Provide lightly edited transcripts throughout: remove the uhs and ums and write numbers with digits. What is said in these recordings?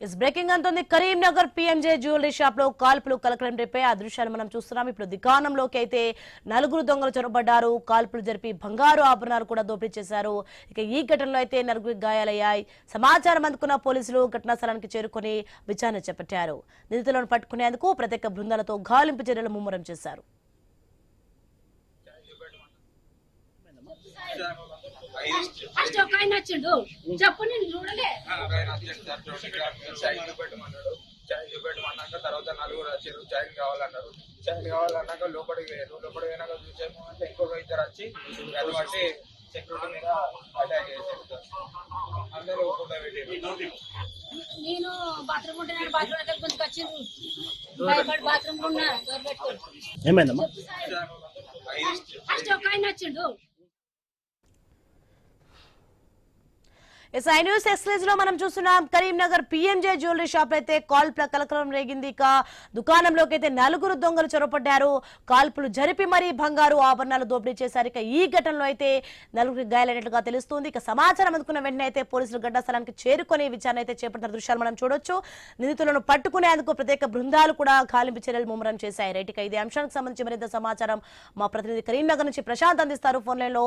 Is breaking అంటుంది Karimnagar PMJ jewellery shop లో కాల్పులు కలకలం రేపే ఆ దృశ్యాలు మనం చూస్తున్నాం. ఇప్పుడు దుకాణంలోకి అయితే నలుగురు దొంగలు చొరబడ్డారు. కాల్పులు జరిపి బంగారు ఆభరణాలు కూడా దోపిడీ చేశారు. ఇక ఈ ఘటనలో అయితే నలుగురికి గాయాలయ్యాయి. సమాచారం అందుకున్న పోలీసులు ఘటనా స్థలానికి చేరుకుని విచారణ చేపట్టారు. నిందితులను పట్టుకునేందుకు ప్రత్యేక బృందాలతో గాలింపు చర్యలు ముమ్మరం చేశారు. ఫస్ట్ ఒక ఆయన వచ్చిండు చెప్పు నేను చూడలే చైన్ పెట్టమన్నాక తర్వాత నలుగురు వచ్చారు. చైన్ కావాలన్నాక లోపలికి పోయినాక చూసాము అంటే ఇంకొక ఇద్దరు వచ్చి అది బట్టి సెక్యూరిటీ మీద అటాక్ చేశారు. అందరూ ఫోటో పెట్టారు. నేను బాత్రూమ్ ఉంటున్నాను బాత్రూమ్ దగ్గర కొంచెం వచ్చింది భయపడి బాత్రూమ్ లో ఉన్నా డోర్ పెట్టుకోండి ఏమైందమ్మా? ఫస్ట్ ఒక ఆయన వచ్చిండు. ఐ న్యూస్ ఎక్స్ప్రెస్ లో మనం చూస్తున్నాం కరీంనగర్ పిఎంజే జ్యువెలరీ షాప్ అయితే కాల్పుల కలకలం రేగింది. ఇక దుకాణంలోకి అయితే నలుగురు దొంగలు చొరబడ్డారు. కాల్పులు జరిపి మరీ బంగారు ఆభరణాలు దోపిడీ చేశారు. ఇక ఈ ఘటనలో అయితే నలుగురికి గాయాలైనట్లుగా తెలుస్తుంది. ఇక సమాచారం అందుకున్న వెంటనే అయితే పోలీసులు ఘటనా స్థలానికి చేరుకొని విచారణ అయితే చేపట్టిన దృశ్యాలు మనం చూడొచ్చు. నిందితులను పట్టుకునేందుకు ప్రత్యేక బృందాలు కూడా గాలింపు చర్యలు ముమ్మరం చేశాయి. రైట్, ఇక ఇదే అంశానికి సంబంధించి మరింత సమాచారం మా ప్రతినిధి కరీంనగర్ నుంచి ప్రశాంత్ అందిస్తారు ఫోన్ లైన్ లో.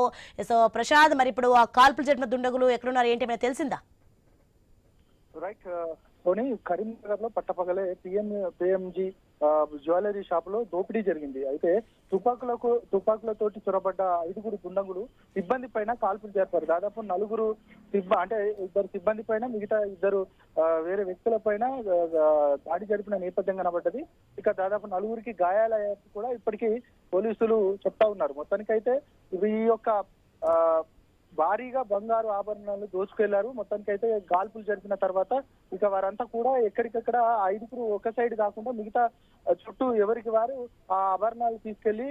ప్రశాంత్, మరి ఇప్పుడు ఆ కాల్పులు జరిపిన దుండగులు ఎక్కడున్నారు ఏంటి తెలిసిందా? రైట్ సోని, కరీంనగర్ లో పట్టపగలే పిఎంజీ జ్యువెలరీ షాప్ లో దోపిడీ జరిగింది. అయితే తుపాకులతోటి చొరబడ్డ 5 దుండగులు సిబ్బంది పైన కాల్పులు జరిపారు. దాదాపు నలుగురు అంటే 2 సిబ్బంది పైన మిగతా 2 వేరే వ్యక్తుల పైన దాడి జరిపిన నేపథ్యం కనబడ్డది. ఇక దాదాపు 4గురికి గాయాలయ్యాక కూడా ఇప్పటికీ పోలీసులు చెప్తా ఉన్నారు. మొత్తానికైతే ఈ యొక్క భారీగా బంగారు ఆభరణాలు దోచుకెళ్లారు. మొత్తానికైతే గాల్పులు జరిపిన తర్వాత ఇక వారంతా కూడా ఎక్కడికక్కడ 5 ఒక సైడ్ కాకుండా మిగతా చుట్టూ ఎవరికి వారు ఆ ఆభరణాలు తీసుకెళ్లి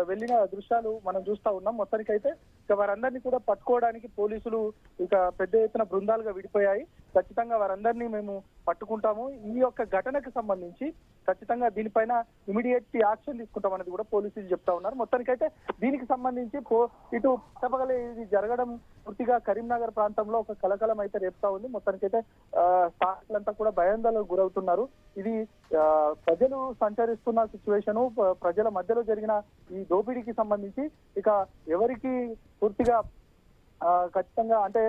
వెళ్లిన దృశ్యాలు మనం చూస్తా ఉన్నాం. మొత్తానికైతే ఇక వారందరినీ కూడా పట్టుకోవడానికి పోలీసులు ఇక పెద్ద ఎత్తున బృందాలుగా విడిపోయాయి. ఖచ్చితంగా వారందరినీ మేము పట్టుకుంటాము. ఈ యొక్క ఘటనకు సంబంధించి ఖచ్చితంగా దీనిపైన ఇమీడియట్ యాక్షన్ తీసుకుంటామనేది కూడా పోలీసులు చెప్తా ఉన్నారు. మొత్తానికైతే దీనికి సంబంధించి ఇటు పట్టపగలే ఇది జరగడం పూర్తిగా కరీంనగర్ ప్రాంతంలో ఒక కలకలం అయితే రేపుతా ఉంది. మొత్తానికైతే స్థానికులంతా కూడా భయాందోళనకు గురవుతున్నారు. ఇది ప్రజలు సంచరిస్తున్న సిచ్యువేషన్, ప్రజల మధ్యలో జరిగిన ఈ దోపిడీకి సంబంధించి ఇక ఎవరికి పూర్తిగా ఖచ్చితంగా అంటే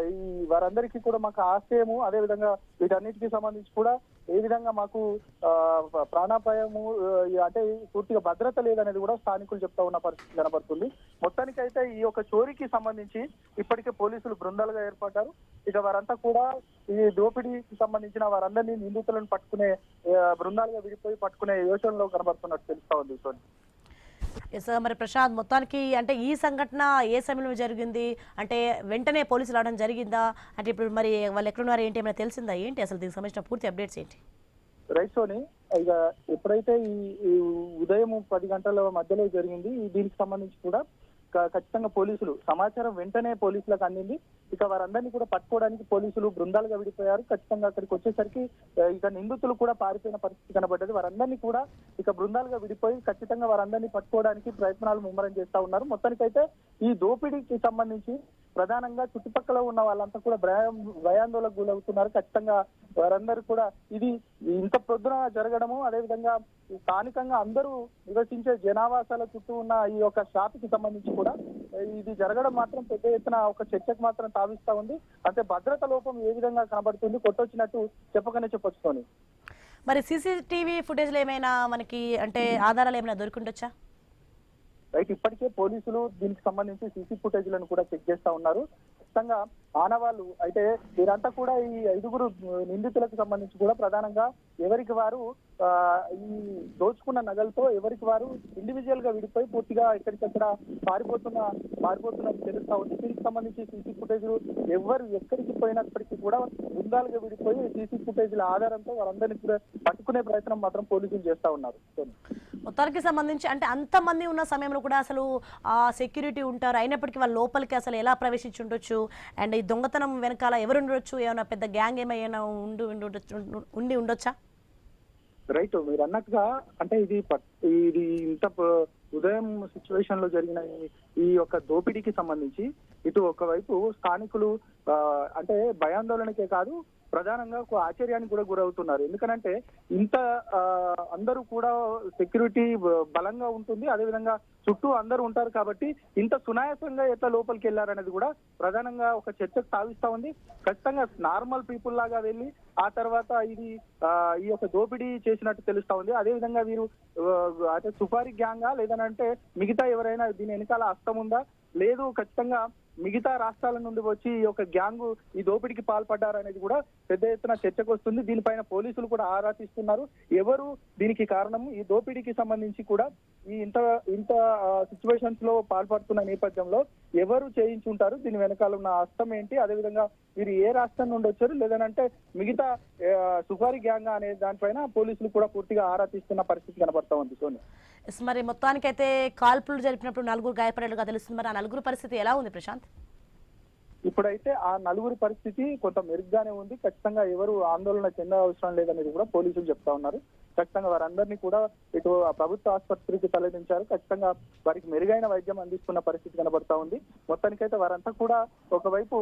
ఈ వారందరికీ కూడా మాకు ఆశ్రయము, అదే విధంగా వీటన్నిటికీ సంబంధించి కూడా ఏ విధంగా మాకు ప్రాణాపాయము అంటే పూర్తిగా భద్రత లేదనేది కూడా స్థానికులు చెప్తా ఉన్న పరిస్థితి కనబడుతుంది. మొత్తానికైతే ఈ యొక్క చోరీకి సంబంధించి ఇప్పటికే పోలీసులు బృందాలుగా ఏర్పడ్డారు. ఇక వారంతా కూడా ఈ దోపిడీకి సంబంధించిన వారందరినీ నిందితులను పట్టుకునే బృందాలుగా విడిపోయి పట్టుకునే యోచనలో కనబడుతున్నట్టు తెలుస్తా ఉంది. సోని, మరి ప్రశాంత్, మొత్తానికి అంటే ఈ సంఘటన ఏ సమయంలో జరిగింది, అంటే వెంటనే పోలీసులు రావడం జరిగిందా, అంటే ఇప్పుడు మరి వాళ్ళు ఎక్కడున్నారు ఏంటి ఏమైనా తెలిసిందా, ఏంటి అసలు దీనికి సంబంధించిన పూర్తి అప్డేట్స్ ఏంటి? రైట్ సోని, ఇక ఎప్పుడైతే ఈ ఉదయం 10 గంటల మధ్యలో జరిగింది, దీనికి సంబంధించి కూడా ఖచ్చితంగా పోలీసులు సమాచారం వెంటనే పోలీసులకు అందింది. ఇక వారందరినీ కూడా పట్టుకోవడానికి పోలీసులు బృందాలుగా విడిపోయారు. ఖచ్చితంగా అక్కడికి వచ్చేసరికి ఇక నిందితులు కూడా పారిపోయిన పరిస్థితి కనబడ్డది. వారందరినీ కూడా ఇక బృందాలుగా విడిపోయి ఖచ్చితంగా వారందరినీ పట్టుకోవడానికి ప్రయత్నాలు ముమ్మరం చేస్తా ఉన్నారు. మొత్తానికైతే ఈ దోపిడీకి సంబంధించి ప్రధానంగా చుట్టుపక్కల ఉన్న వాళ్ళంతా కూడా భయాందోళనకు గురవుతున్నారు. ఖచ్చితంగా వారందరూ కూడా ఇది ఇంత ప్రొద్దున జరగడము, అదేవిధంగా స్థానికంగా అందరూ నివసించే జనావాసాల చుట్టూ ఉన్న ఈ యొక్క షాప్ కి సంబంధించి కూడా ఇది జరగడం మాత్రం పెద్ద ఎత్తున ఒక చర్చకు మాత్రం తావిస్తా ఉంది. అంటే భద్రత లోపం ఏ విధంగా కనబడుతుంది, కొట్టొచ్చినట్టు చెప్పకనే చెప్పొచ్చుకొని. మరి సీసీటీవీ ఫుటేజ్ లో ఏమైనా మనకి అంటే ఆధారాలు ఏమైనా దొరికిండొచ్చా? రైట్, ఇప్పటికే పోలీసులు దీనికి సంబంధించి సీసీ ఫుటేజ్లను కూడా చెక్ చేస్తా ఉన్నారు. ఖచ్చితంగా ఆనవాళ్ళు అయితే వీరంతా కూడా ఈ 5 నిందితులకు సంబంధించి కూడా ప్రధానంగా ఎవరికి వారు ఈ దోచుకున్న నగలతో ఎవరికి వారు ఇండివిజువల్ గా విడిపోయి పూర్తిగా ఎక్కడికక్కడ పారిపోతున్నది తెలుస్తా ఉంది. దీనికి సంబంధించి సీసీ ఫుటేజ్ ఎవరు ఎక్కడికి పోయినప్పటికీ కూడా బృందాలుగా విడిపోయి సీసీ ఫుటేజ్ల ఆధారంతో వారందరినీ కూడా పట్టుకునే ప్రయత్నం మాత్రం పోలీసులు చేస్తా ఉన్నారు. మొత్తానికి సంబంధించి అంటే అంతమంది ఉన్న సమయంలో కూడా అసలు ఆ సెక్యూరిటీ ఉంటారు, అయినప్పటికీ వాళ్ళ లోపలికి అసలు ఎలా ప్రవేశించి ఉండొచ్చు, అండ్ ఈ దొంగతనం వెనకాల ఎవరు ఉండొచ్చు, ఏమైనా పెద్ద గ్యాంగ్ ఏమైనా ఉండి ఉండొచ్చా? రైట్, మీరు అన్నట్టుగా అంటే ఇది ఇంత ఉదయం సిచ్యువేషన్ లో జరిగిన ఈ యొక్క దోపిడీకి సంబంధించి ఇటు ఒకవైపు స్థానికులు అంటే భయాందోళనకే కాదు ప్రధానంగా ఒక ఆశ్చర్యానికి కూడా గురవుతున్నారు. ఎందుకనంటే ఇంత అందరూ కూడా సెక్యూరిటీ బలంగా ఉంటుంది, అదేవిధంగా చుట్టూ అందరూ ఉంటారు కాబట్టి ఇంత సునాయాసంగా ఎట్లా లోపలికి వెళ్ళారనేది కూడా ప్రధానంగా ఒక చర్చకు సాగిస్తా ఉంది. ఖచ్చితంగా నార్మల్ పీపుల్ లాగా వెళ్ళి ఆ తర్వాత ఇది ఈ యొక్క దోపిడీ చేసినట్టు తెలుస్తా ఉంది. అదేవిధంగా వీరు అంటే సుపారీ గ్యాంగా లేదనంటే మిగతా ఎవరైనా దీని వెనకాల హస్తం ఉందా, లేదు ఖచ్చితంగా మిగతా రాష్ట్రాల నుండి వచ్చి ఈ యొక్క గ్యాంగు ఈ దోపిడీకి పాల్పడ్డారనేది కూడా పెద్ద ఎత్తున చర్చకు వస్తుంది. దీనిపైన పోలీసులు కూడా ఆరా తీస్తున్నారు. ఎవరు దీనికి కారణం, ఈ దోపిడీకి సంబంధించి కూడా ఈ ఇంత సిచ్యువేషన్స్ లో పాల్పడుతున్న నేపథ్యంలో ఎవరు చేయించుంటారు, దీని వెనకాల ఉన్న హస్తం ఏంటి, అదేవిధంగా వీరు ఏ రాష్ట్రం నుండి వచ్చారు, లేదనంటే మిగతా సుపారీ గ్యాంగ్ అనే దానిపైన పోలీసులు కూడా పూర్తిగా ఆరా తీస్తున్న పరిస్థితి కనబడతా ఉంది. సోని, మరి మొత్తానికైతే కాల్పులు జరిపినప్పుడు 4 గాయపడినట్టుగా తెలుస్తుంది. మరి ఆ 4 పరిస్థితి ఎలా ఉంది ప్రశాంత్? ఇప్పుడైతే ఆ 4 పరిస్థితి కొంత మెరుగ్గానే ఉంది. ఖచ్చితంగా ఎవరు ఆందోళన చెందవసరం లేదనేది కూడా పోలీసులు చెప్తా ఉన్నారు. ఖచ్చితంగా వారందరినీ కూడా ఇటు ప్రభుత్వ ఆసుపత్రికి తరలించారు. ఖచ్చితంగా వారికి మెరుగైన వైద్యం అందిస్తున్న పరిస్థితి కనబడతా ఉంది. మొత్తానికైతే వారంతా కూడా ఒకవైపు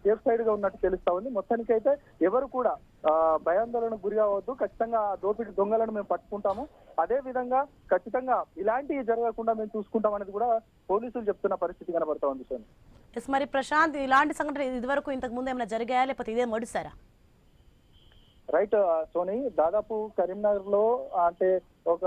సేఫ్ సైడ్ గా ఉన్నట్టు తెలుస్తా ఉంది. మొత్తానికైతే ఎవరు కూడా భయాందోళనకు గురి అవ్వద్దు. ఖచ్చితంగా దోపిడీ దొంగలను మేము పట్టుకుంటాము, అదే విధంగా ఖచ్చితంగా ఇలాంటివి జరగకుండా మేము చూసుకుంటాం అనేది కూడా పోలీసులు చెప్తున్న పరిస్థితి కనబడతా ఉంది. సోని, మరి ప్రశాంత్, ఇలాంటి సంఘటన ఇదివరకు ఇంతకు ముందు ఏమైనా జరిగాయా లేకపోతే ఇదే మొదటిసారా? రైట్ సోని, దాదాపు కరీంనగర్ లో అంటే ఒక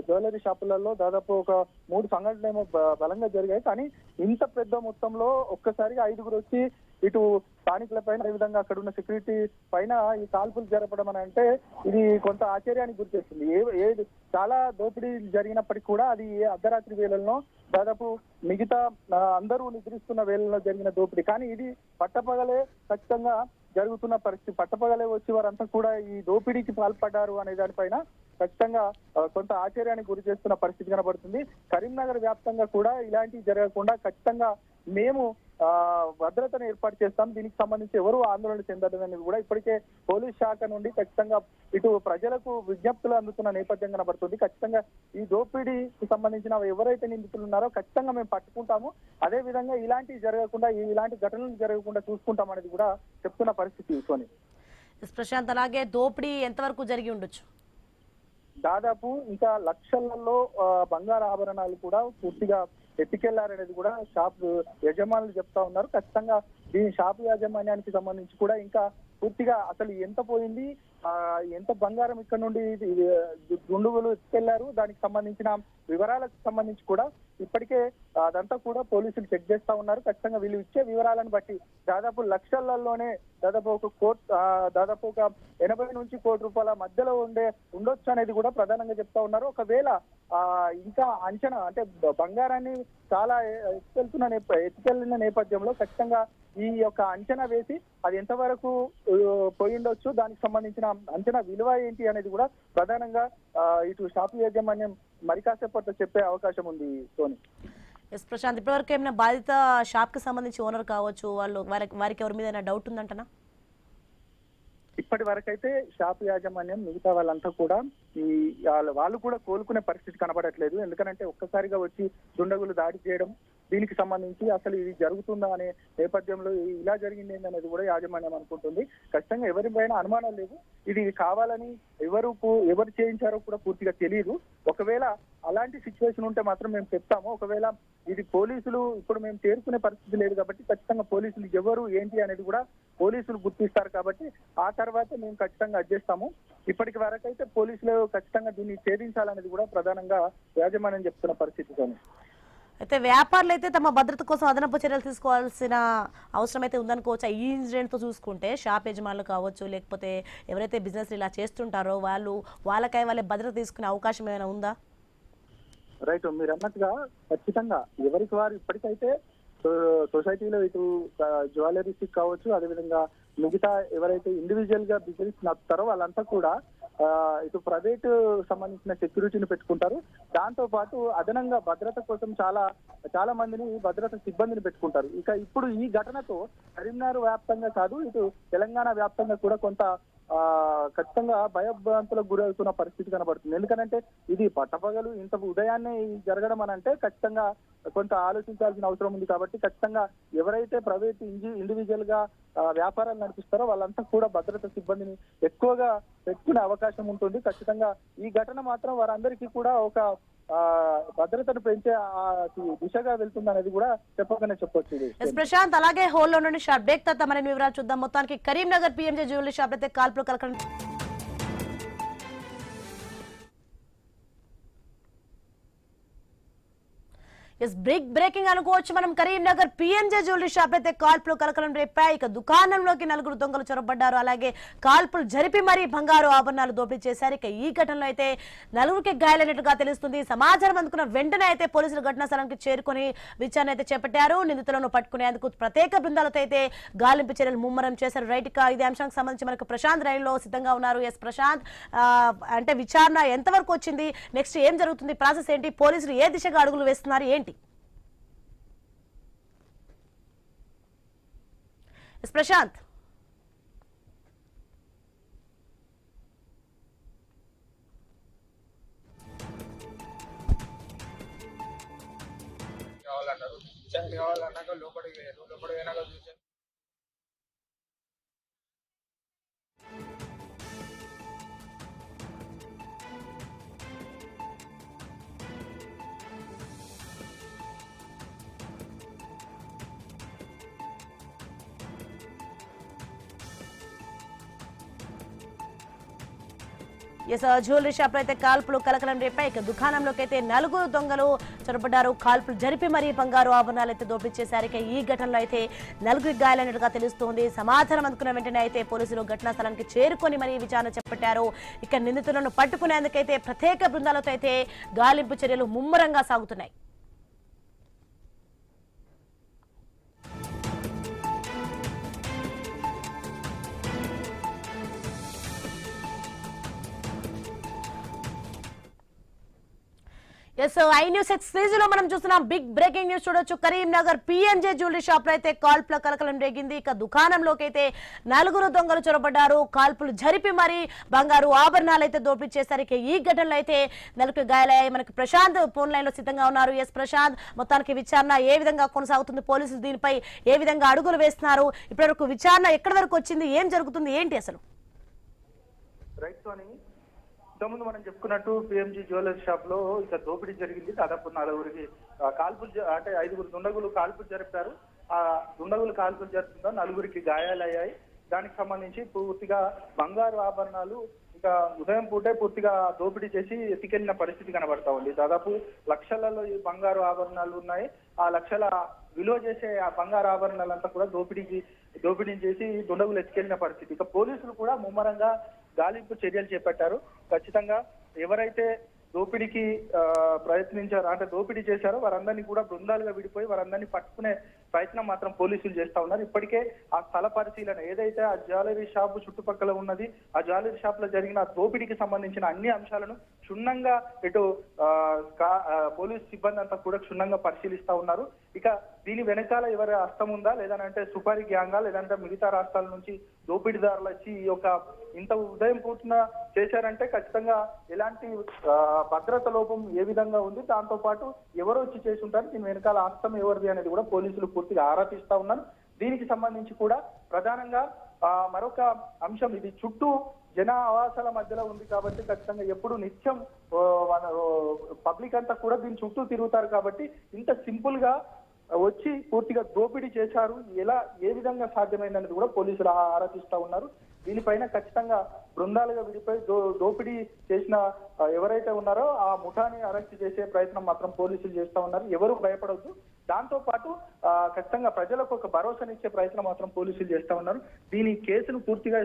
జ్యువెలరీ షాపులలో దాదాపు ఒక 3 సంఘటనలు ఏమో బలంగా జరిగాయి. కానీ ఇంత పెద్ద మొత్తంలో ఒక్కసారిగా 5గురు వచ్చి ఇటు స్థానికుల పైన, అదేవిధంగా అక్కడ ఉన్న సెక్యూరిటీ పైన ఈ కాల్పులు జరపడం అని అంటే ఇది కొంత ఆశ్చర్యానికి గురిచేస్తుంది. చాలా దోపిడీ జరిగినప్పటికీ కూడా అది ఏ అర్ధరాత్రి వేళల్లో దాదాపు మిగతా అందరూ నిద్రిస్తున్న వేళల్లో జరిగిన దోపిడీ, కానీ ఇది పట్టపగలే ఖచ్చితంగా జరుగుతున్న పరిస్థితి. పట్టపగలే వచ్చి వారంతా కూడా ఈ దోపిడీకి పాల్పడ్డారు అనే దానిపైన ఖచ్చితంగా కొంత ఆశ్చర్యానికి గురి చేస్తున్న పరిస్థితి కనబడుతుంది. కరీంనగర్ వ్యాప్తంగా కూడా ఇలాంటివి జరగకుండా ఖచ్చితంగా మేము భద్రతను ఏర్పాటు చేస్తాం. దీనికి సంబంధించి ఎవరు ఆందోళన చెందడం కూడా ఇప్పటికే పోలీస్ శాఖ నుండి ఖచ్చితంగా ఇటు ప్రజలకు విజ్ఞప్తులు అందుతున్న నేపథ్యం కనబడుతుంది. ఖచ్చితంగా ఈ దోపిడీకి సంబంధించిన ఎవరైతే నిందితులు ఉన్నారో ఖచ్చితంగా మేము పట్టుకుంటాము, అదే విధంగా ఇలాంటివి జరగకుండా ఇలాంటి ఘటనలు జరగకుండా చూసుకుంటాం అనేది కూడా చెప్తున్న పరిస్థితి. సోని, ప్రశాంత్, అలాగే దోపిడీ ఎంతవరకు జరిగి ఉండొచ్చు? దాదాపు ఇంకా లక్షలలో బంగారు ఆభరణాలు కూడా పూర్తిగా ఎత్తుకెళ్లారనేది కూడా షాప్ యజమానులు చెప్తా ఉన్నారు. ఖచ్చితంగా దీని షాపు యాజమాన్యానికి సంబంధించి కూడా ఇంకా పూర్తిగా అసలు ఎంత పోయింది, ఎంత బంగారం ఇక్కడ నుండి గుండుగులు ఎత్తుకెళ్లారు, దానికి సంబంధించిన వివరాలకు సంబంధించి కూడా ఇప్పటికే అదంతా కూడా పోలీసులు చెక్ చేస్తా ఉన్నారు. ఖచ్చితంగా వీళ్ళు ఇచ్చే వివరాలను బట్టి దాదాపు లక్షలలోనే దాదాపు ఒక 80 నుంచి ₹1 కోటి మధ్యలో ఉండొచ్చు అనేది కూడా ప్రధానంగా చెప్తా ఉన్నారు. ఒకవేళ ఇంకా అంచనా అంటే బంగారాన్ని చాలా ఎత్తుకెళ్లిన నేపథ్యంలో ఖచ్చితంగా ఈ యొక్క అంచనా వేసి అది ఎంతవరకు పోయిండొచ్చు, దానికి సంబంధించిన అంచనా విలువ ఏంటి అనేది కూడా ప్రధానంగా ఇటు షాపు యాజమాన్యం మరి కాసేపట్లో చెప్పే అవకాశం ఉంది. సోని, ప్రశాంత్, ఇప్పటివరకు ఏమైనా బాధిత షాప్ కి సంబంధించి ఓనర్ కావచ్చు, వారికి ఎవరి మీద డౌట్ ఉందంటనా? ఇప్పటి వరకైతే షాపు యాజమాన్యం మిగతా వాళ్ళంతా కూడా వాళ్ళు కూడా కోలుకునే పరిస్థితి కనబడట్లేదు. ఎందుకంటే ఒక్కసారిగా వచ్చి దుండగులు దాడి చేయడం, దీనికి సంబంధించి అసలు ఇది జరుగుతుందా అనే నేపథ్యంలో ఇలా జరిగింది అనేది కూడా యాజమాన్యం అనుకుంటుంది. ఖచ్చితంగా ఎవరిపైన అనుమానాలు లేవు, ఇది కావాలని ఎవరు చేయించారో కూడా పూర్తిగా తెలియదు. ఒకవేళ అలాంటి సిచ్యువేషన్ ఉంటే మాత్రం మేము చెప్తాము. ఒకవేళ ఇది పోలీసులు ఇప్పుడు మేము చేరుకునే పరిస్థితి లేదు కాబట్టి ఖచ్చితంగా పోలీసులు ఎవరు ఏంటి అనేది కూడా పోలీసులు గుర్తిస్తారు కాబట్టి ఆ తర్వాత మేము ఖచ్చితంగా అడ్జేస్తాము. ఇప్పటికి వరకైతే పోలీసులు ఖచ్చితంగా దీన్ని ఛేదించాలనేది కూడా ప్రధానంగా యాజమాన్యం చెప్తున్న పరిస్థితి. అయితే వ్యాపారులు అయితే తమ భద్రత కోసం అదనపు చర్యలు తీసుకోవాల్సిన అవసరం అయితే ఉందనుకోవచ్చు. ఈ ఇన్సిడెంట్ తో చూసుకుంటే షాప్ యజమానులు కావచ్చు, లేకపోతే ఎవరైతే బిజినెస్ ఇలా చేస్తుంటారో వాళ్ళకై వాళ్ళే భద్రత తీసుకునే అవకాశం ఏమైనా ఉందా? రైట్, మీరు అన్నట్టుగా ఖచ్చితంగా ఎవరికి వారు ఇప్పటికైతే సొసైటీలో ఇటు జ్యువెలరీస్ కావచ్చు, అదేవిధంగా మిగతా ఎవరైతే ఇండివిజువల్ గా బిజినెస్ నడుపుతారో వాళ్ళంతా కూడా ఇటు ప్రైవేట్ సంబంధించిన సెక్యూరిటీని పెట్టుకుంటారు. దాంతో పాటు అదనంగా భద్రత కోసం చాలా మందిని భద్రత సిబ్బందిని పెట్టుకుంటారు. ఇప్పుడు ఈ ఘటనతో కరీంనగర్ వ్యాప్తంగా కాదు, ఇటు తెలంగాణ వ్యాప్తంగా కూడా కొంత ఖచ్చితంగా భయభ్రాంతులకు గురవుతున్న పరిస్థితి కనబడుతుంది. ఎందుకంటే ఇది పట్టపగలు ఇంత ఉదయాన్నే జరగడం అని అంటే ఖచ్చితంగా కొంత ఆలోచించాల్సిన అవసరం ఉంది. కాబట్టి ఖచ్చితంగా ఎవరైతే ప్రైవేట్ ఇండివిజువల్ గా వ్యాపారాలు నడిపిస్తారో వాళ్ళంతా కూడా భద్రతా సిబ్బందిని ఎక్కువగా పెట్టుకునే అవకాశం ఉంటుంది. ఖచ్చితంగా ఈ ఘటన మాత్రం వారందరికీ కూడా ఒక భద్రతను పెంచే దిశగా వెళ్తుంది అనేది కూడా చెప్పకనే చెప్పొచ్చు. ప్రశాంత్, అలాగే హోల్లో నుండి షార్ట్ బ్రేక్ తర్వాత మరిన్ని వివరాలు చూద్దాం. మొత్తానికి కరీంనగర్ పిఎంజే జ్యువెలరీ షాప్ అయితే కాల్పులు కలకలం. బ్రేకింగ్ అనుకోవచ్చు. మనం కరీంనగర్ పిఎంజే జ్యువెలరీ షాప్ అయితే కాల్పులు కలకలం రేపాయి. ఇక దుకాణంలోకి 4 దొంగలు చొరబడ్డారు. అలాగే కాల్పులు జరిపి మరీ బంగారు ఆభరణాలు దోపిడీ చేశారు. ఇక ఈ ఘటనలో అయితే 4కి గాయాలైనట్టుగా తెలుస్తుంది. సమాచారం అందుకున్న వెంటనే అయితే పోలీసులు ఘటనా స్థలానికి చేరుకుని విచారణ అయితే చేపట్టారు. నిందితులను పట్టుకునేందుకు ప్రత్యేక బృందాలతో అయితే గాలింపు చర్యలు ముమ్మరం చేశారు. రైట్, ఇక ఇదే అంశానికి సంబంధించి మనకు ప్రశాంత్ రైల్లో సిద్ధంగా ఉన్నారు. ఎస్ ప్రశాంత్, అంటే విచారణ ఎంతవరకు వచ్చింది, నెక్స్ట్ ఏం జరుగుతుంది, ప్రాసెస్ ఏంటి, పోలీసులు ఏ దిశగా అడుగులు వేస్తున్నారు ఏంటి? ప్రశాంత్, కావాలన్నారు. చైన్ కావాలన్నాక లోపలికి పోయినాక చూసాం జ్యువెలరీ షాప్ లో అయితే కాల్పులు కలకలం రేపాయి. ఇక దుకాణంలోకి అయితే 4 దొంగలు చొరబడ్డారు. కాల్పులు జరిపి మరీ బంగారు ఆభరణాలు అయితే దోపిడీ చేశారు. ఇక ఈ ఘటనలో అయితే 4 గాయాలైనట్టుగా తెలుస్తోంది. సమాచారం అందుకున్న వెంటనే అయితే పోలీసులు ఘటనా స్థలానికి చేరుకొని మరీ విచారణ చేపట్టారు. ఇక నిందితులను పట్టుకునేందుకైతే ప్రత్యేక బృందాలతో అయితే గాలింపు చర్యలు ముమ్మరంగా సాగుతున్నాయి. ఐ న్యూస్ ఎక్స్క్లూజివ్ లో మనం చూస్తున్నాం. బిగ్ బ్రేకింగ్ న్యూస్ చూడొచ్చు. కరీంనగర్ పిఎంజే జ్యువెలరీ షాప్ లో అయితే కాల్పుల కలకలం రేగింది. ఇక దుకాణంలోకి అయితే 4 దొంగలు చొరబడ్డారు. కాల్పులు జరిపి మరీ బంగారు ఆభరణాలు అయితే దోపిడీ చేశారు. ఇక ఈ ఘటనలో అయితే 4 గాయాలయ్యాయి. మనకి ప్రశాంత్ ఫోన్ లైన్ లో సిద్ధంగా ఉన్నారు. ఎస్ ప్రశాంత్, మొత్తానికి విచారణ ఏ విధంగా కొనసాగుతుంది, పోలీసులు దీనిపై ఏ విధంగా అడుగులు వేస్తున్నారు, ఇప్పటివరకు విచారణ ఎక్కడి వరకు వచ్చింది, ఏం జరుగుతుంది, ఏంటి అసలు? రైట్ సోని, ఇంతకుముందు మనం చెప్పుకున్నట్టు పిఎంజీ జ్యువెలరీ షాప్ లో ఇక దోపిడీ జరిగింది. దాదాపు 4గురికి కాల్పులు, అంటే 5 దుండగులు కాల్పులు జరిపారు. ఆ దుండగులు కాల్పులు జరుపుతుందా 4గురికి గాయాలయ్యాయి. దానికి సంబంధించి పూర్తిగా బంగారు ఆభరణాలు ఇక ఉదయం పూటే పూర్తిగా దోపిడీ చేసి ఎత్తికెళ్లిన పరిస్థితి కనబడతా ఉంది. దాదాపు లక్షలలో ఈ బంగారు ఆభరణాలు ఉన్నాయి. ఆ లక్షల విలువ చేసే ఆ బంగారు ఆభరణాలంతా కూడా దోపిడీ చేసి దుండగులు ఎత్తికెళ్లిన పరిస్థితి. ఇక పోలీసులు కూడా ముమ్మరంగా గాలింపు చర్యలు చేపట్టారు. ఖచ్చితంగా ఎవరైతే దోపిడీకి ప్రయత్నించారో, అంటే దోపిడీ చేశారో వారందరినీ కూడా బృందాలుగా విడిపోయి వారందరినీ పట్టుకునే ప్రయత్నం మాత్రం పోలీసులు చేస్తా ఉన్నారు. ఇప్పటికే ఆ స్థల పరిశీలన ఏదైతే ఆ జ్యువెలరీ షాప్ చుట్టుపక్కల ఉన్నది, ఆ జ్యువెలరీ షాప్ లో జరిగిన దోపిడీకి సంబంధించిన అన్ని అంశాలను క్షుణ్ణంగా ఇటు పోలీసు సిబ్బంది అంతా కూడా క్షుణ్ణంగా పరిశీలిస్తా ఉన్నారు. ఇక దీని వెనకాల ఎవరి హస్తం ఉందా, లేదంటే సుపారీ గ్యాంగా, లేదంటే మిగతా రాష్ట్రాల నుంచి దోపిడీదారులు వచ్చి ఈ యొక్క ఇంత ఉదయం పూర్తిన చేశారంటే ఖచ్చితంగా ఎలాంటి భద్రత లోపం ఏ విధంగా ఉంది, దాంతో పాటు ఎవరు వచ్చి చేసి ఉంటారు, దీని వెనకాల హస్తం ఎవరిది అనేది కూడా పోలీసులు పూర్తిగా ఆరా తీస్తా ఉన్నారు. దీనికి సంబంధించి కూడా ప్రధానంగా మరొక అంశం, ఇది చుట్టూ జన ఆవాసాల మధ్యలో ఉంది కాబట్టి ఖచ్చితంగా ఎప్పుడు నిత్యం పబ్లిక్ అంతా కూడా దీని చుట్టూ తిరుగుతారు కాబట్టి ఇంత సింపుల్ గా వచ్చి పూర్తిగా దోపిడీ చేశారు, ఏ విధంగా సాధ్యమైందనేది కూడా పోలీసులు ఆరా తీస్తా ఉన్నారు. దీనిపైన ఖచ్చితంగా బృందాలుగా విడిపోయి దోపిడీ చేసిన ఎవరైతే ఉన్నారో ఆ ముఠాని అరెస్ట్ చేసే ప్రయత్నం మాత్రం పోలీసులు చేస్తా ఉన్నారు. ఎవరు భయపడవద్దు. దాంతో పాటు ఖచ్చితంగా ప్రజలకు ఒక భరోసానిచ్చే ప్రయత్నం మాత్రం పోలీసులు చేస్తా ఉన్నారు. దీని కేసును పూర్తిగా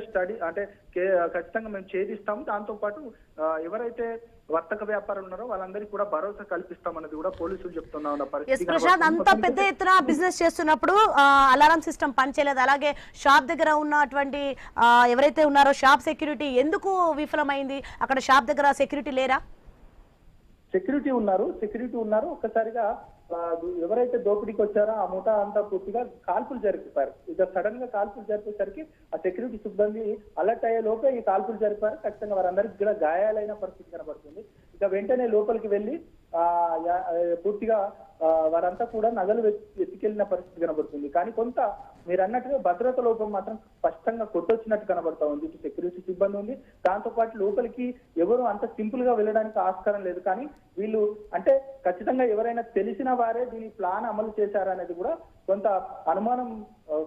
ఖచ్చితంగా మేము ఛేదిస్తాము. దాంతో పాటు ఎవరైతే వర్తక వ్యాపారులు ఉన్నారో వాళ్ళందరికీ కూడా భరోసా కల్పిస్తామన్నది కూడా పోలీసులు చెప్తున్నా ఉన్న పరిస్థితి. ప్రశాంత్, అంత పెద్ద ఎత్తున బిజినెస్ చేస్తున్నప్పుడు అలారం సిస్టమ్ పనిచేయలేదు. అలాగే షాప్ దగ్గర ఉన్నటువంటి ఎవరైతే ఉన్నారో షాప్ సెక్యూరిటీ ఎందుకు విఫలమైంది? అక్కడ షాప్ దగ్గర సెక్యూరిటీ లేరా? సెక్యూరిటీ ఉన్నారు. ఒక్కసారిగా ఎవరైతే దోపిడీకి వచ్చారో ఆ ముఠా అంతా పూర్తిగా కాల్పులు జరిపారు. ఇక సడన్ గా కాల్పులు జరిపేసరికి ఆ సెక్యూరిటీ సిబ్బంది అలర్ట్ అయ్యే లోపే ఈ కాల్పులు జరిపారు. ఖచ్చితంగా వారందరికీ కూడా గాయాలైన పరిస్థితి కనబడుతుంది. ఇక వెంటనే లోపలికి వెళ్లి పూర్తిగా వారంతా కూడా నగలు ఎత్తుకెళ్లిన పరిస్థితి కనబడుతుంది. కానీ కొంత మీరు అన్నట్టుగా భద్రత లోపం మాత్రం స్పష్టంగా కొట్టొచ్చినట్టు కనబడతా ఉంది. ఇటు సెక్యూరిటీ సిబ్బంది ఉంది, దాంతో పాటు లోపలికి ఎవరు అంత సింపుల్ గా వెళ్ళడానికి ఆస్కారం లేదు. కానీ వీళ్ళు అంటే ఖచ్చితంగా ఎవరైనా తెలిసిన వారే దీని ప్లాన్ అమలు చేశారనేది కూడా కొంత అనుమానం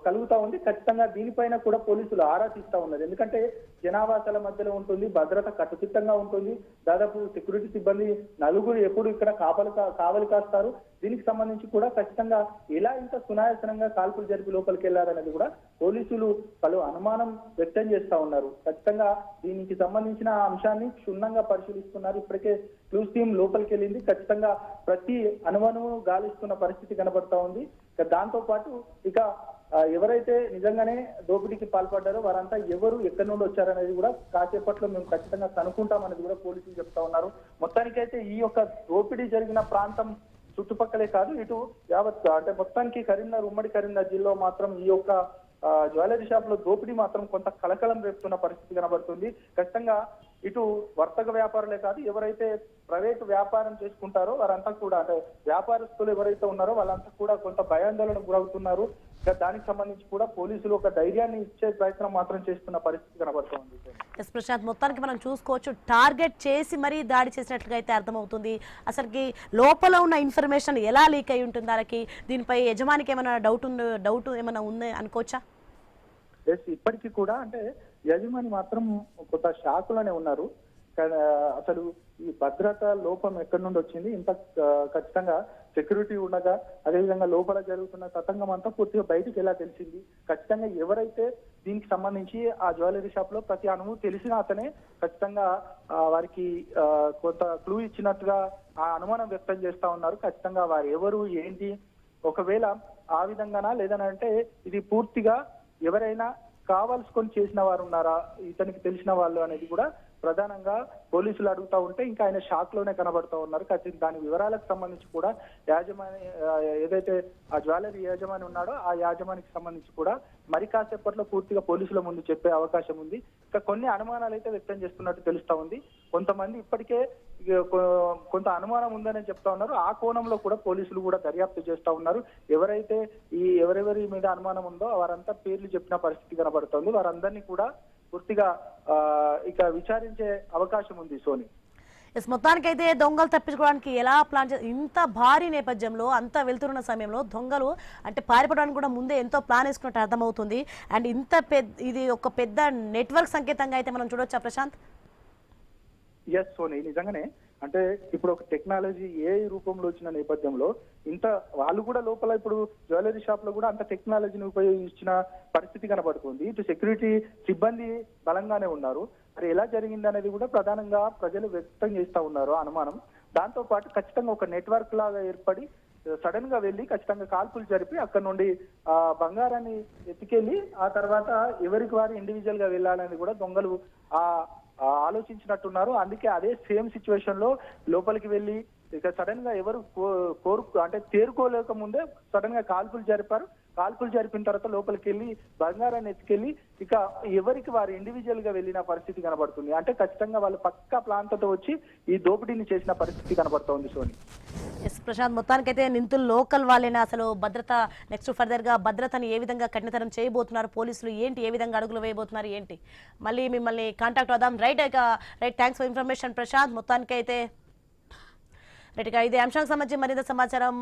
కలుగుతా ఉంది. ఖచ్చితంగా దీనిపైన కూడా పోలీసులు ఆరా తీస్తా ఉన్నారు. ఎందుకంటే జనావాసాల మధ్యలో ఉంటుంది, భద్రత కట్టుదిట్టంగా ఉంటుంది. దాదాపు సెక్యూరిటీ సిబ్బంది నలుగురు ఎప్పుడు ఇక్కడ కావలి కాస్తారు. దీనికి సంబంధించి కూడా ఖచ్చితంగా ఎలా ఇంత సునాయాసనంగా కాల్పులు జరిపి లోపలికి వెళ్లారనేది కూడా పోలీసులు పలు అనుమానం వ్యక్తం చేస్తా ఉన్నారు. ఖచ్చితంగా దీనికి సంబంధించిన అంశాన్ని క్షుణ్ణంగా పరిశీలిస్తున్నారు. ఇప్పటికే క్లూస్ టీం లోపలికి వెళ్ళింది. ఖచ్చితంగా ప్రతి అనుమానము గాలిస్తున్న పరిస్థితి కనబడతా ఉంది. దాంతో పాటు ఇక ఎవరైతే నిజంగానే దోపిడీకి పాల్పడ్డారో వారంతా ఎవరు ఎక్కడి నుండి వచ్చారనేది కూడా కాసేపట్లో మేము ఖచ్చితంగా కనుక్కుంటామనేది కూడా పోలీసులు చెప్తా ఉన్నారు. మొత్తానికైతే ఈ యొక్క దోపిడీ జరిగిన ప్రాంతం చుట్టుపక్కలే కాదు, ఇటు యావత్ అంటే మొత్తానికి కరీంనగర్ ఉమ్మడి కరీంనగర్ జిల్లాలో మాత్రం ఈ యొక్క జ్యువెలరీ షాప్ లో దోపిడీ మాత్రం కొంత కలకలం రేపుతున్న పరిస్థితి కనబడుతుంది. ఖచ్చితంగా ఇటు వర్తక వ్యాపారులే కాదు, ఎవరైతే ప్రైవేట్ వ్యాపారం చేసుకుంటారో వారంతా కూడా అంటే వ్యాపారస్తులు ఎవరైతే ఉన్నారో వాళ్ళంతా కూడా కొంత భయాందోళనకు గురవుతున్నారు. దానికి సంబంధించి కూడా పోలీసులు ఒక ధైర్యాన్ని ఇచ్చే ప్రయత్నం మాత్రం చేస్తున్న పరిస్థితి కనబడుతోంది. ఎస్ ప్రశాంత్, మొత్తానికి మనం చూసుకోవచ్చు టార్గెట్ చేసి మరీ దాడి చేసినట్లుగా అయితే అర్థమవుతుంది. అసలుకి లోపల ఉన్న ఇన్ఫర్మేషన్ ఎలా లీక్ అయి ఉంటుంది వాళ్ళకి, దీనిపై యజమానికి ఏమైనా డౌట్ ఏమైనా ఉంది అనుకోవచ్చా? ఇప్పటికీ కూడా అంటే యజమాని మాత్రం కొంత షాకులోనే ఉన్నారు. అసలు ఈ భద్రత లోపం ఎక్కడి నుండి వచ్చింది, ఇంత ఖచ్చితంగా సెక్యూరిటీ ఉండగా అదేవిధంగా లోపల జరుగుతున్న తతంగం అంతా పూర్తిగా బయటికి ఎలా తెలిసింది, ఖచ్చితంగా ఎవరైతే దీనికి సంబంధించి ఆ జ్యువెలరీ షాప్ లో ప్రతి అనుభవం తెలిసిన అతనే ఖచ్చితంగా వారికి కొంత క్లూ ఇచ్చినట్టుగా ఆ అనుమానం వ్యక్తం చేస్తా ఉన్నారు. ఖచ్చితంగా వారు ఎవరు ఏంటి, ఒకవేళ ఆ విధంగానా లేదనంటే ఇది పూర్తిగా ఎవరైనా కావాల్సుకొని చేసిన వారు ఉన్నారా, ఇతనికి తెలిసిన వాళ్ళు అనేది కూడా ప్రధానంగా పోలీసులు అడుగుతా ఉంటే ఇంకా ఆయన షాక్ లోనే కనబడుతూ ఉన్నారు. ఖచ్చితంగా దాని వివరాలకు సంబంధించి కూడా యాజమాని ఏదైతే ఆ జ్యువెలరీ యాజమాని ఉన్నాడో ఆ యాజమానికి సంబంధించి కూడా మరి కాసేపట్లో పూర్తిగా పోలీసుల ముందు చెప్పే అవకాశం ఉంది. ఇంకా కొన్ని అనుమానాలు అయితే వ్యక్తం చేస్తున్నట్టు తెలుస్తా ఉంది. కొంతమంది ఇప్పటికే కొంత అనుమానం ఉందని చెప్తా ఉన్నారు. ఆ కోణంలో కూడా పోలీసులు కూడా దర్యాప్తు చేస్తా ఉన్నారు. ఎవరైతే ఎవరెవరి మీద అనుమానం ఉందో వారంతా పేర్లు చెప్పిన పరిస్థితి కనబడుతోంది. వారందరినీ కూడా పూర్తిగా ఇక విచారించే అవకాశం ఉంది. సోని, మొత్తానికైతే దొంగలు తప్పించుకోవడానికి ఎలా ప్లాన్ ఇంత భారీ నేపథ్యంలో అంత వెళ్తున్న సమయంలో దొంగలు అంటే పారిపోవడానికి కూడా ముందే ఎంతో ప్లాన్ వేసుకున్నట్టు అర్థమవుతుంది. అండ్ ఇంత ఇది ఒక పెద్ద నెట్వర్క్ సంకేతంగా అయితే మనం చూడొచ్చా ప్రశాంత్? ఎస్ సోని, నిజంగానే అంటే ఇప్పుడు ఒక టెక్నాలజీ ఏ రూపంలో వచ్చిన నేపథ్యంలో ఇంత వాళ్ళు కూడా లోపల ఇప్పుడు జ్యువెలరీ షాప్ లో కూడా అంత టెక్నాలజీని ఉపయోగించిన పరిస్థితి కనబడుతుంది. ఇటు సెక్యూరిటీ సిబ్బంది బలంగానే ఉన్నారు. మరి ఎలా జరిగింది అనేది కూడా ప్రధానంగా ప్రజలు వ్యక్తం చేస్తా ఉన్నారు అనుమానం. దాంతో పాటు ఖచ్చితంగా ఒక నెట్వర్క్ లాగా ఏర్పడి సడన్ గా వెళ్ళి ఖచ్చితంగా కాల్పులు జరిపి అక్కడ నుండి బంగారాన్ని ఎత్తుకెళ్లి ఆ తర్వాత ఎవరికి వారు ఇండివిజువల్ గా వెళ్ళాలని కూడా దొంగలు ఆలోచించినట్టున్నారు. అందుకే అదే సేమ్ సిచ్యువేషన్ లో లోపలికి వెళ్ళి ఇక సడన్ గా ఎవరు అంటే తేరుకోలేక ముందే సడన్ గా కాల్పులు జరిపారు. కాల్పులు జరిపిన తర్వాత లోపలికి వెళ్ళి బంగారాన్ని ఎత్తుకెళ్లి ఇక ఎవరికి వారు ఇండివిజువల్ గా వెళ్ళిన పరిస్థితి కనబడుతుంది. అంటే ఖచ్చితంగా వాళ్ళు పక్కా ప్లాన్ తో వచ్చి ఈ దోపిడీని చేసిన పరిస్థితి కనబడుతోంది. సోని, ఎస్ ప్రశాంత్, మొత్తానికైతే నింతులు లోకల్ వాళ్ళైనా అసలు భద్రత నెక్స్ట్ ఫర్దర్ గా భద్రతని ఏ విధంగా కఠినతరం చేయబోతున్నారు పోలీసులు, ఏంటి ఏ విధంగా అడుగులు వేయబోతున్నారు ఏంటి, మళ్ళీ మిమ్మల్ని కాంటాక్ట్ అవుదాం. Right thanks for information Prashant. మొత్తానికైతే రైట్ గా ఇదే అంశానికి సంబంధించి మరింత సమాచారం